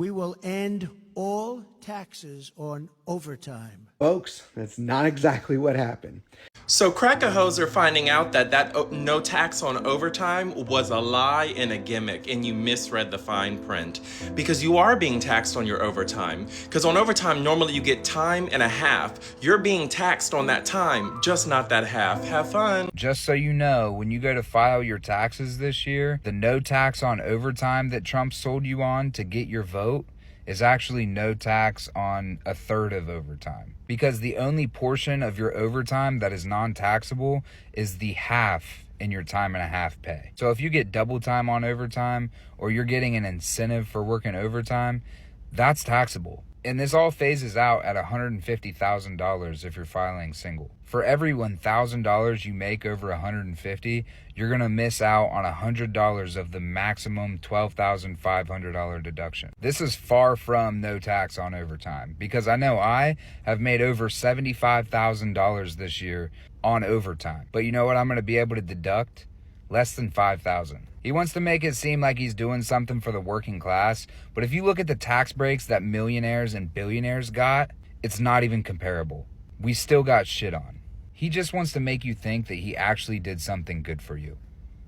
we will end all taxes on overtime. Folks, that's not exactly what happened. So crack-a-hoes are finding out that no tax on overtime was a lie and a gimmick, and you misread the fine print. Because you are being taxed on your overtime. Because on overtime, normally you get time and a half. You're being taxed on that time, just not that half. Have fun. Just so you know, when you go to file your taxes this year, the no tax on overtime that Trump sold you on to get your vote is actually no tax on a third of overtime. Because the only portion of your overtime that is non-taxable is the half in your time and a half pay. So if you get double time on overtime, or you're getting an incentive for working overtime, that's taxable. And this all phases out at $150,000 if you're filing single. For every $1,000 you make over $150,000, you're gonna miss out on $100 of the maximum $12,500 deduction. This is far from no tax on overtime, because I know I have made over $75,000 this year on overtime. But you know what I'm gonna be able to deduct? Less than $5,000. He wants to make it seem like he's doing something for the working class, but if you look at the tax breaks that millionaires and billionaires got, it's not even comparable. We still got shit on. He just wants to make you think that he actually did something good for you.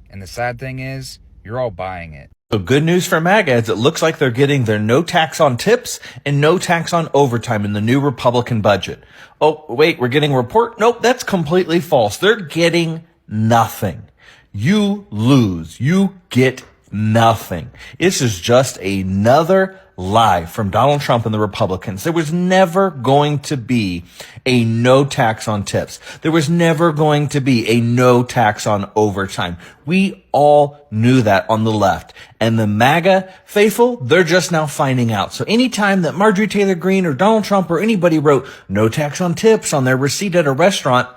And the sad thing is, you're all buying it. So good news for MAGA is it looks like they're getting their no tax on tips and no tax on overtime in the new Republican budget. Oh, wait, we're getting a report? Nope, that's completely false. They're getting nothing. You lose. You get nothing. This is just another lie from Donald Trump and the Republicans. There was never going to be a no tax on tips. There was never going to be a no tax on overtime. We all knew that on the left. And the MAGA faithful, they're just now finding out. So anytime that Marjorie Taylor Greene or Donald Trump or anybody wrote no tax on tips on their receipt at a restaurant,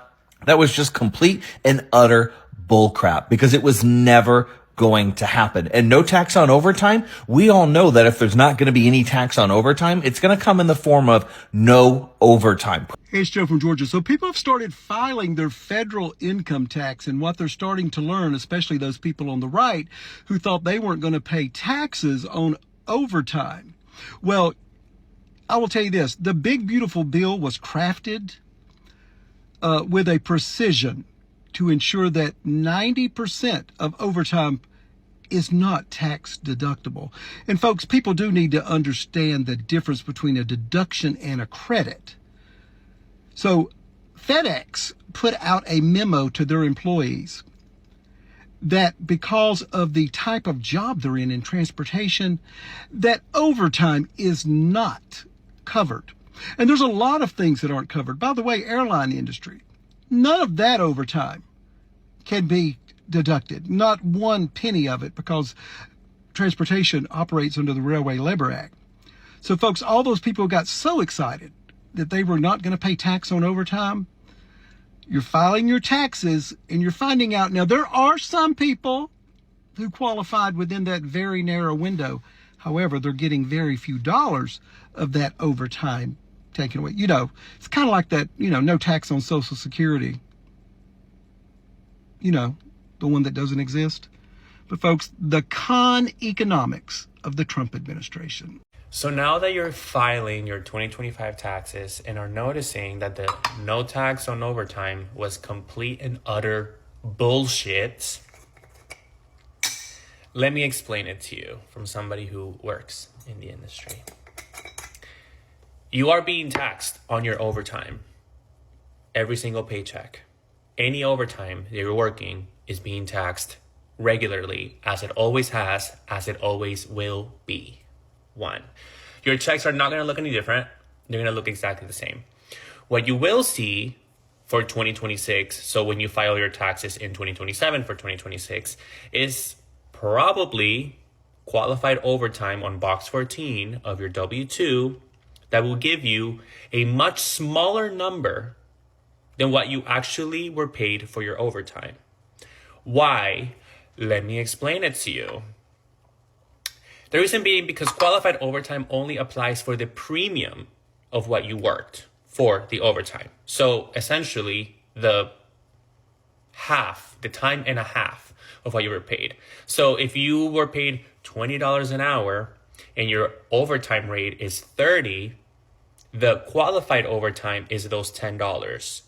that was just complete and utter bullcrap, because it was never going to happen. And no tax on overtime, we all know that if there's not going to be any tax on overtime, it's going to come in the form of no overtime. Hey, it's Joe from Georgia. So people have started filing their federal income tax, and what they're starting to learn, especially those people on the right who thought they weren't going to pay taxes on overtime. Well, I will tell you this, the big beautiful bill was crafted with a precision to ensure that 90% of overtime is not tax deductible. And folks, people do need to understand the difference between a deduction and a credit. So FedEx put out a memo to their employees that because of the type of job they're in transportation, that overtime is not covered. And there's a lot of things that aren't covered. By the way, airline industry, none of that overtime can be deducted, not one penny of it, because transportation operates under the Railway Labor Act. So folks, all those people got so excited that they were not going to pay tax on overtime. You're filing your taxes and you're finding out. Now, there are some people who qualified within that very narrow window. However, they're getting very few dollars of that overtime taken away. You know, it's kind of like that, no tax on Social Security. The one that doesn't exist. But folks, the con economics of the Trump administration. So now that you're filing your 2025 taxes and are noticing that the no tax on overtime was complete and utter bullshit, let me explain it to you from somebody who works in the industry. You are being taxed on your overtime. Every single paycheck. Any overtime that you're working is being taxed regularly, as it always has, as it always will be. One, your checks are not going to look any different. They're going to look exactly the same. What you will see for 2026, so when you file your taxes in 2027 for 2026, is probably qualified overtime on box 14 of your W-2 that will give you a much smaller number than what you actually were paid for your overtime. Why? Let me explain it to you. The reason being because qualified overtime only applies for the premium of what you worked for the overtime. So essentially the time and a half of what you were paid. So if you were paid $20 an hour and your overtime rate is 30, the qualified overtime is those $10,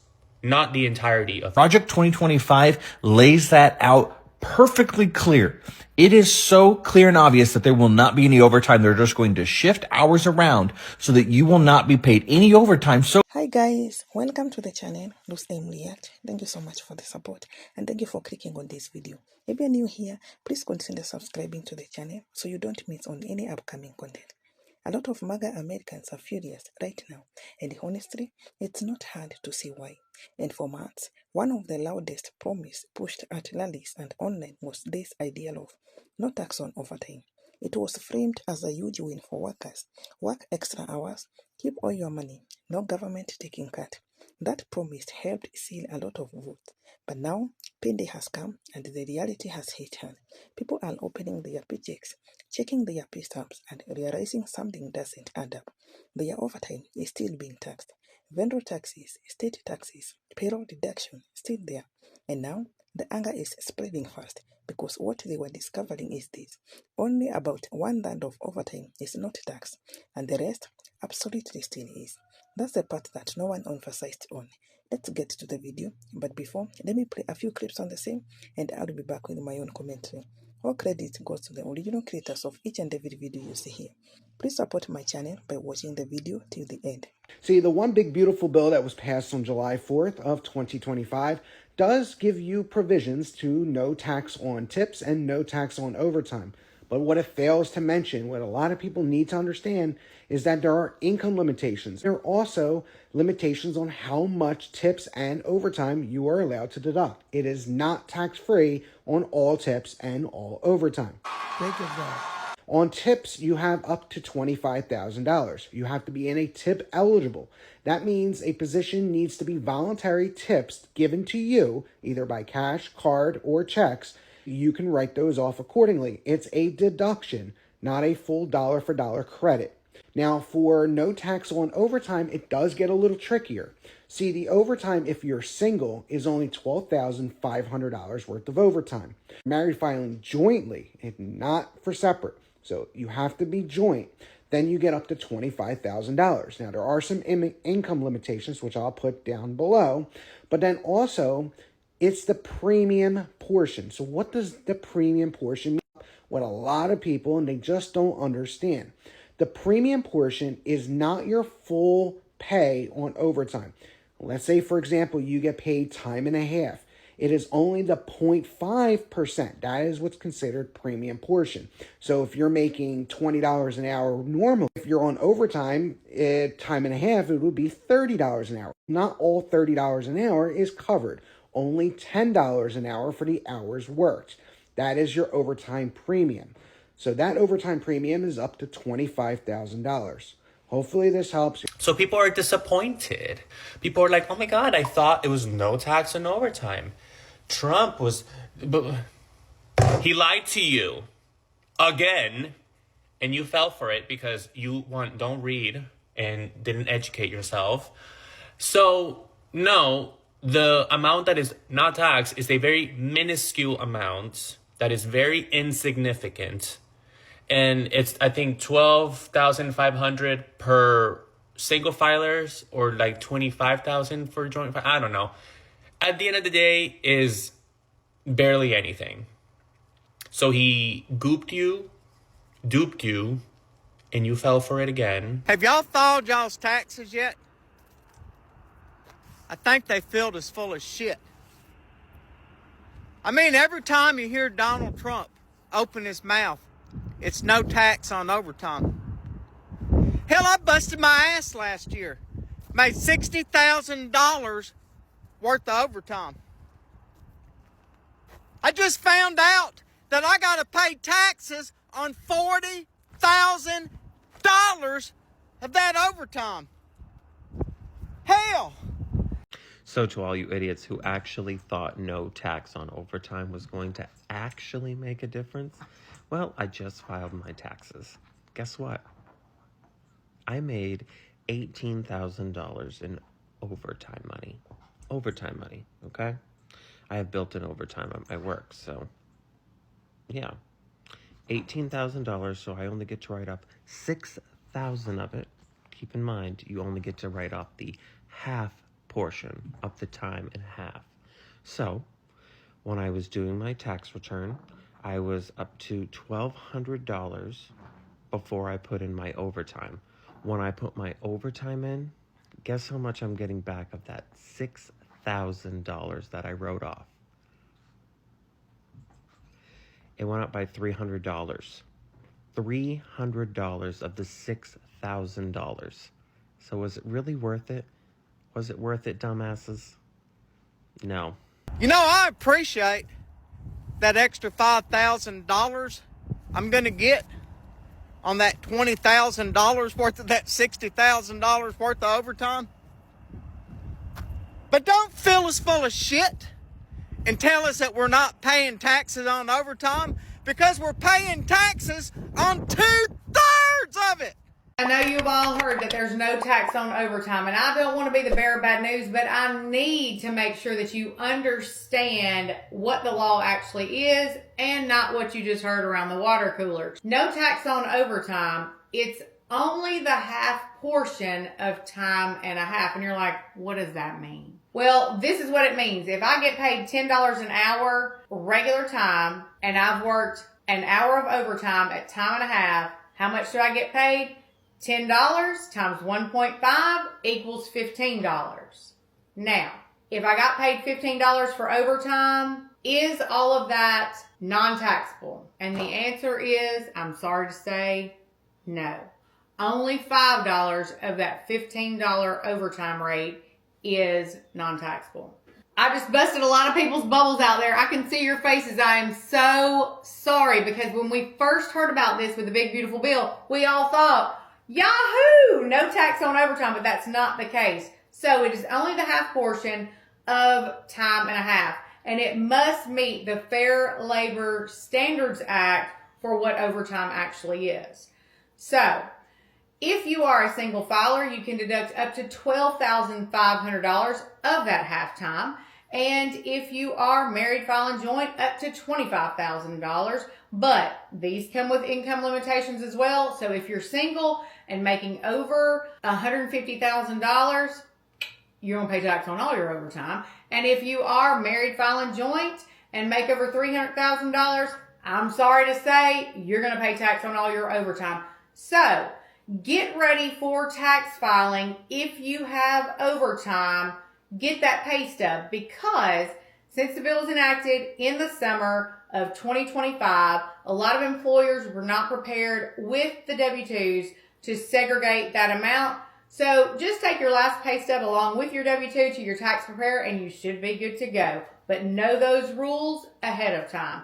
not the entirety of Project 2025 lays that out perfectly clear. It is so clear and obvious that there will not be any overtime. They're just going to shift hours around so that you will not be paid any overtime. So Hi guys, welcome to the channel Loose Aim React. Thank you so much for the support and thank you for clicking on this video. If you're new here, please consider subscribing to the channel so you don't miss on any upcoming content. A lot of MAGA Americans are furious right now, and honestly, it's not hard to see why. And for months, one of the loudest promise pushed at rallies and online was this idea of no tax on overtime. It was framed as a huge win for workers. Work extra hours, keep all your money, no government taking cut. That promise helped seal a lot of votes. But now, payday has come and the reality has hit hard. People are opening their paychecks, checking their pay stubs and realizing something doesn't add up. Their overtime is still being taxed. Vendor taxes, state taxes, payroll deduction still there. And now, the anger is spreading fast because what they were discovering is this. Only about 1/3 of overtime is not taxed, and the rest absolutely still is. That's the part that no one emphasized on. Let's get to the video, but before, let me play a few clips on the same, and I'll be back with my own commentary. All credit goes to the original creators of each and every video you see here. Please support my channel by watching the video till the end. See, the one big beautiful bill that was passed on July 4th of 2025 does give you provisions to no tax on tips and no tax on overtime. But what it fails to mention, what a lot of people need to understand, is that there are income limitations. There are also limitations on how much tips and overtime you are allowed to deduct. It is not tax-free on all tips and all overtime. Break it down. On tips, you have up to $25,000. You have to be in a tip eligible. That means a position needs to be voluntary tips given to you, either by cash, card, or checks. You can write those off accordingly. It's a deduction, not a full dollar for dollar credit. Now, for no tax on overtime, it does get a little trickier. See, the overtime, if you're single, is only $12,500 worth of overtime. Married filing jointly and not for separate. So you have to be joint. Then you get up to $25,000. Now, there are some income limitations, which I'll put down below. But then also, it's the premium portion. So what does the premium portion mean? What a lot of people, and they just don't understand. The premium portion is not your full pay on overtime. Let's say, for example, you get paid time and a half. It is only the 0.5%. That is what's considered premium portion. So if you're making $20 an hour normally, if you're on overtime, time and a half, it would be $30 an hour. Not all $30 an hour is covered. Only $10 an hour for the hours worked. That is your overtime premium. So that overtime premium is up to $25,000. Hopefully this helps. So people are disappointed. People are like, oh my God, I thought it was no tax on overtime. Trump was, he lied to you again, and you fell for it because you don't read and didn't educate yourself. So no, the amount that is not taxed is a very minuscule amount that is very insignificant. And it's, I think, $12,500 per single filers or like $25,000 for joint. I don't know. At the end of the day, is barely anything. So he duped you, and you fell for it again. Have y'all filed y'all's taxes yet? I think they filled us full of shit. I mean, every time you hear Donald Trump open his mouth, it's no tax on overtime. Hell, I busted my ass last year. Made $60,000 worth of overtime. I just found out that I got to pay taxes on $40,000 of that overtime. Hell! So to all you idiots who actually thought no tax on overtime was going to actually make a difference, well, I just filed my taxes. Guess what? I made $18,000 in overtime money. Overtime money, okay? I have built-in overtime at my work, so yeah. $18,000, so I only get to write off $6,000 of it. Keep in mind, you only get to write off the half portion of the time in half. So, when I was doing my tax return, I was up to $1,200 before I put in my overtime. When I put my overtime in, guess how much I'm getting back of that $6,000 that I wrote off? It went up by $300. $300 of the $6,000. So was it really worth it? Was it worth it, dumbasses? No. You know, I appreciate that extra $5,000 I'm going to get on that $20,000 worth of that $60,000 worth of overtime. But don't fill us full of shit and tell us that we're not paying taxes on overtime, because we're paying taxes on 2/3 of it. I know you've all heard that there's no tax on overtime, and I don't want to be the bearer of bad news, but I need to make sure that you understand what the law actually is and not what you just heard around the water cooler. No tax on overtime. It's only the half portion of time and a half. And you're like, what does that mean? Well, this is what it means. If I get paid $10 an hour regular time and I've worked an hour of overtime at time and a half, how much do I get paid? $10 times 1.5 equals $15. Now, if I got paid $15 for overtime, is all of that non-taxable? And the answer is, I'm sorry to say, no. Only $5 of that $15 overtime rate is non-taxable. I just busted a lot of people's bubbles out there. I can see your faces. I am so sorry, because when we first heard about this with the big beautiful bill, we all thought, Yahoo! No tax on overtime, but that's not the case. So it is only the half portion of time and a half, and it must meet the Fair Labor Standards Act for what overtime actually is. So, if you are a single filer, you can deduct up to $12,500 of that half time. And if you are married filing joint, up to $25,000. But these come with income limitations as well. So if you're single and making over $150,000, you're going to pay tax on all your overtime. And if you are married filing joint and make over $300,000, I'm sorry to say, you're going to pay tax on all your overtime. So, get ready for tax filing. If you have overtime, get that pay stub, because since the bill was enacted in the summer of 2025, a lot of employers were not prepared with the W-2s to segregate that amount. So just take your last pay stub along with your W-2 to your tax preparer and you should be good to go. But know those rules ahead of time.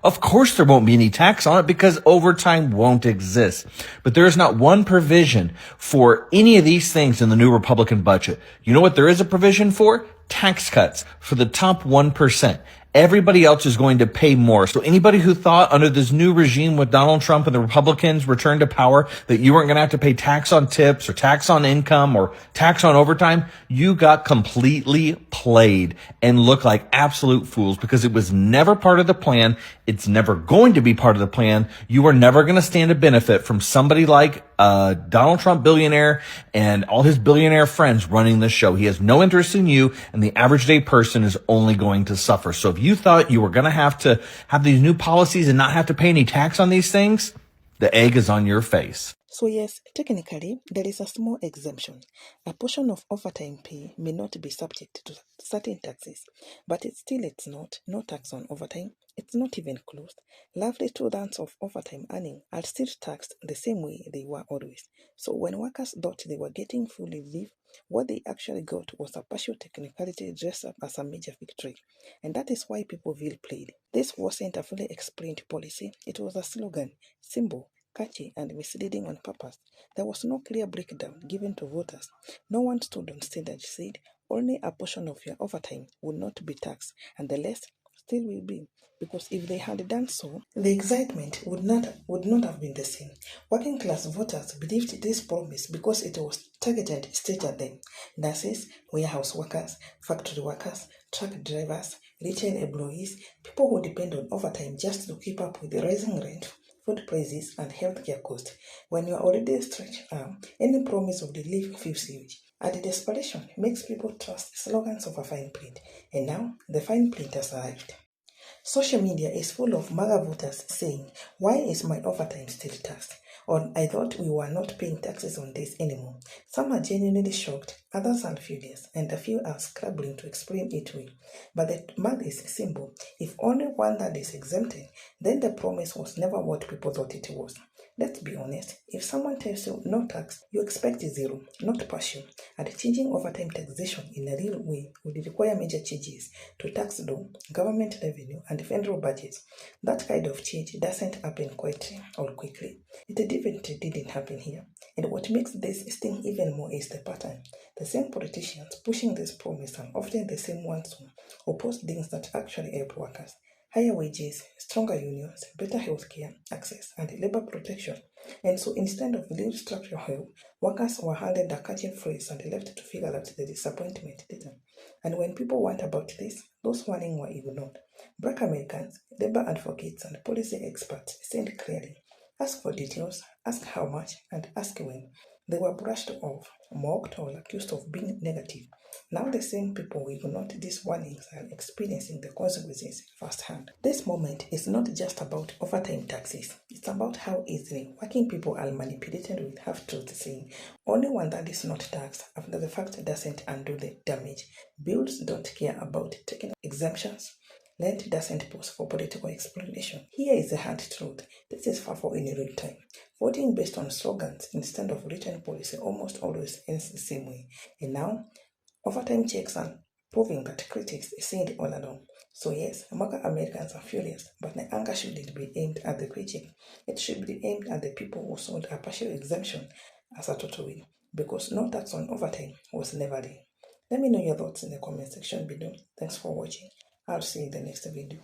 Of course there won't be any tax on it because overtime won't exist. But there is not one provision for any of these things in the new Republican budget. You know what there is a provision for? Tax cuts for the top 1%. Everybody else is going to pay more. So anybody who thought under this new regime with Donald Trump and the Republicans returned to power that you weren't going to have to pay tax on tips or tax on income or tax on overtime, you got completely played and look like absolute fools because it was never part of the plan. It's never going to be part of the plan. You are never going to stand to benefit from somebody like Donald Trump billionaire and all his billionaire friends running the show. He has no interest in you, and the average day person is only going to suffer. So if you thought you were going to have these new policies and not have to pay any tax on these things, the egg is on your face. So yes, technically, there is a small exemption. A portion of overtime pay may not be subject to certain taxes, but it's not. No tax on overtime. It's not even close. Lovely 2 rounds of overtime earning are still taxed the same way they were always. So when workers thought they were getting full relief, what they actually got was a partial technicality dressed up as a major victory. And that is why people feel played. This wasn't a fully explained policy. It was a slogan, symbol, catchy and misleading on purpose. There was no clear breakdown given to voters. No one stood on stage and said only a portion of your overtime will not be taxed and the rest still will be. Because if they had done so, the excitement would not have been the same. Working class voters believed this promise because it was targeted straight at them. Nurses, warehouse workers, factory workers, truck drivers, retail employees, people who depend on overtime just to keep up with the rising rent, food prices, and healthcare costs. When you are already stretched out, any promise of relief feels huge. And the desperation makes people trust slogans of a fine print. And now, the fine print has arrived. Social media is full of MAGA voters saying, "Why is my overtime still taxed?" Or, "I thought we were not paying taxes on this anymore." Some are genuinely shocked, others are furious, and a few are scrabbling to explain it away. But the math is simple. If only one that is exempted, then the promise was never what people thought it was. Let's be honest, if someone tells you no tax, you expect zero, not partial. And changing overtime taxation in a real way would require major changes to tax law, government revenue, and federal budgets. That kind of change doesn't happen quietly or quickly. It didn't happen here. And what makes this sting even more is the pattern. The same politicians pushing this promise are often the same ones who oppose things that actually help workers. Higher wages, stronger unions, better healthcare access, and labor protection. And so instead of real structural help, workers were handed the catching phrase and left to figure out the disappointment later. And when people went about this, those warnings were ignored. Black Americans, labor advocates, and policy experts said clearly, ask for details, ask how much, and ask when. They were brushed off, mocked, or accused of being negative. Now the same people who ignored these warnings are experiencing the consequences firsthand. This moment is not just about overtime taxes. It's about how easily working people are manipulated with half-truths saying, only one that is not taxed after the fact doesn't undo the damage. Bills don't care about taking exemptions. Land doesn't pause for political explanation. Here is the hard truth. This is far from in real time. Voting based on slogans instead of written policy almost always ends the same way. And now, overtime checks are proving that critics said all along. So yes, MAGA Americans are furious, but the anger shouldn't be aimed at the paycheck. It should be aimed at the people who sold a partial exemption as a total win, because no tax on overtime was never there. Let me know your thoughts in the comment section below. Thanks for watching. I'll see you in the next video.